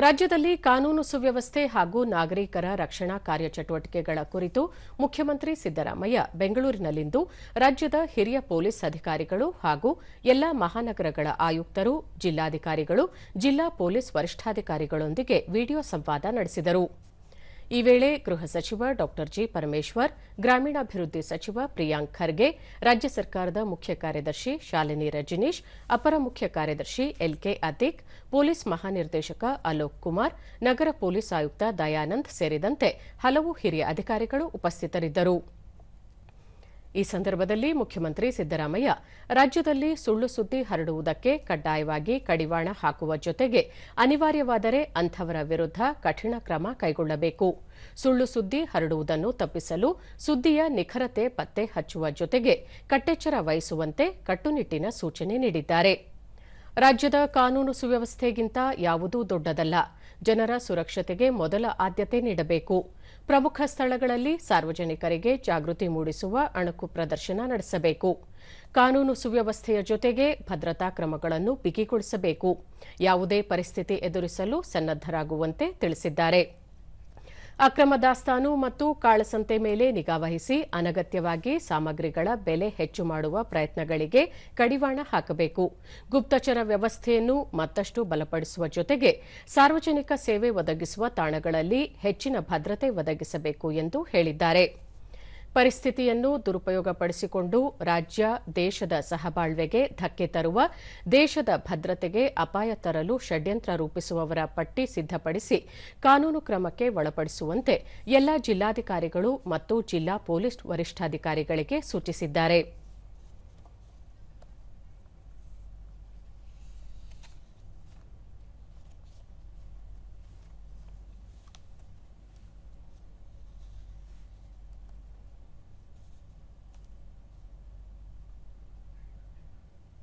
ರಾಜ್ಯದಲ್ಲಿ ಕಾನೂನು ಸುವ್ಯವಸ್ಥೆ ಹಾಗೂ ನಾಗರಿಕರ ರಕ್ಷಣಾ ಕಾರ್ಯಚಟುವಟಿಕೆಗಳ ಕುರಿತು ಮುಖ್ಯಮಂತ್ರಿ ಸಿದ್ದರಾಮಯ್ಯ ಬೆಂಗಳೂರಿನಲ್ಲಿಂದು ರಾಜ್ಯದ ಹಿರಿಯ ಪೊಲೀಸ್ ಅಧಿಕಾರಿಗಳು ಹಾಗೂ ಎಲ್ಲಾ ಮಹಾನಗರಗಳ ಆಯುಕ್ತರು, ಜಿಲ್ಲಾಧಿಕಾರಿಗಳು, ಜಿಲ್ಲಾ ಪೊಲೀಸ್ ವರಿಷ್ಠಾಧಿಕಾರಿಗಳೊಂದಿಗೆ ವಿಡಿಯೋ ಸಂವಾದ ನಡೆಸಿದರು. ಈ ವೇಳೆ ಗೃಹ ಸಚಿವ ಡಾ ಜಿ. ಪರಮೇಶ್ವರ್, ಗ್ರಾಮೀಣಾಭಿವೃದ್ಧಿ ಸಚಿವ ಪ್ರಿಯಾಂಕ್ ಖರ್ಗೆ, ರಾಜ್ಯ ಸರ್ಕಾರದ ಮುಖ್ಯ ಕಾರ್ಯದರ್ಶಿ ಶಾಲಿನಿ ರಜನೀಶ್, ಅಪರ ಮುಖ್ಯ ಕಾರ್ಯದರ್ಶಿ ಎಲ್ಕೆ ಅತೀಕ್, ಪೊಲೀಸ್ ಮಹಾನಿರ್ದೇಶಕ ಅಲೋಕ್ ಕುಮಾರ್, ನಗರ ಪೊಲೀಸ್ ಆಯುಕ್ತ ದಯಾನಂದ್ ಸೇರಿದಂತೆ ಹಲವು ಹಿರಿಯ ಅಧಿಕಾರಿಗಳು ಉಪಸ್ಥಿತರಿದ್ದರು. ಈ ಸಂದರ್ಭದಲ್ಲಿ ಮುಖ್ಯಮಂತ್ರಿ ಸಿದ್ದರಾಮಯ್ಯ ರಾಜ್ಯದಲ್ಲಿ ಸುಳ್ಳು ಸುದ್ದಿ ಹರಡುವುದಕ್ಕೆ ಕಡ್ಡಾಯವಾಗಿ ಕಡಿವಾಣ ಹಾಕುವ ಜೊತೆಗೆ ಅನಿವಾರ್ಯವಾದರೆ ಅಂಥವರ ವಿರುದ್ಧ ಕಠಿಣ ಕ್ರಮ ಕೈಗೊಳ್ಳಬೇಕು. ಸುಳ್ಳು ಸುದ್ದಿ ಹರಡುವುದನ್ನು ತಪ್ಪಿಸಲು ಸುದ್ದಿಯ ನಿಖರತೆ ಪತ್ತೆ ಹಚ್ಚುವ ಜೊತೆಗೆ ಕಟ್ಟೆಚ್ಚರ ವಹಿಸುವಂತೆ ಕಟ್ಟುನಿಟ್ಟಿನ ಸೂಚನೆ ನೀಡಿದ್ದಾರೆ. ರಾಜ್ಯದ ಕಾನೂನು ಸುವ್ಯವಸ್ಥೆಗಿಂತ ಯಾವುದೂ ದೊಡ್ಡದಲ್ಲ. ಜನರ ಸುರಕ್ಷತೆಗೆ ಮೊದಲ ಆದ್ಯತೆ ನೀಡಬೇಕು. ಪ್ರಮುಖ ಸ್ಥಳಗಳಲ್ಲಿ ಸಾರ್ವಜನಿಕರಿಗೆ ಜಾಗೃತಿ ಮೂಡಿಸುವ ಅಣಕು ಪ್ರದರ್ಶನ ನಡೆಸಬೇಕು. ಕಾನೂನು ಸುವ್ಯವಸ್ಥೆಯ ಜೊತೆಗೆ ಭದ್ರತಾ ಕ್ರಮಗಳನ್ನು ಬಿಗಿಗೊಳಿಸಬೇಕು. ಯಾವುದೇ ಪರಿಸ್ಥಿತಿ ಎದುರಿಸಲು ಸನ್ನದ್ದರಾಗುವಂತೆ ತಿಳಿಸಿದ್ದಾರೆ. ಅಕ್ರಮ ದಾಸ್ತಾನು ಮತ್ತು ಕಾಳಸಂತೆ ಮೇಲೆ ನಿಗಾವಹಿಸಿ ಅನಗತ್ಯವಾಗಿ ಸಾಮಗ್ರಿಗಳ ಬೆಲೆ ಹೆಚ್ಚು ಮಾಡುವ ಪ್ರಯತ್ನಗಳಿಗೆ ಕಡಿವಾಣ ಹಾಕಬೇಕು. ಗುಪ್ತಚರ ವ್ಯವಸ್ಥೆಯನ್ನು ಮತ್ತಷ್ಟು ಬಲಪಡಿಸುವ ಜೊತೆಗೆ ಸಾರ್ವಜನಿಕ ಸೇವೆ ಒದಗಿಸುವ ತಾಣಗಳಲ್ಲಿ ಹೆಚ್ಚಿನ ಭದ್ರತೆ ಒದಗಿಸಬೇಕು ಎಂದು ಹೇಳಿದ್ದಾರೆ. ಪರಿಸ್ಥಿತಿಯನ್ನು ದುರುಪಯೋಗಪಡಿಸಿಕೊಂಡು ರಾಜ್ಯ, ದೇಶದ ಸಹಬಾಳ್ವೆಗೆ ಧಕ್ಕೆ ತರುವ, ದೇಶದ ಭದ್ರತೆಗೆ ಅಪಾಯ ತರಲು ಷಡ್ಯಂತ್ರ ರೂಪಿಸುವವರ ಪಟ್ಟಿ ಸಿದ್ದಪಡಿಸಿ ಕಾನೂನು ಕ್ರಮಕ್ಕೆ ಒಳಪಡಿಸುವಂತೆ ಎಲ್ಲಾ ಜಿಲ್ಲಾಧಿಕಾರಿಗಳು ಮತ್ತು ಜಿಲ್ಲಾ ಪೊಲೀಸ್ ವರಿಷ್ಠಾಧಿಕಾರಿಗಳಿಗೆ ಸೂಚಿಸಿದ್ದಾರೆ.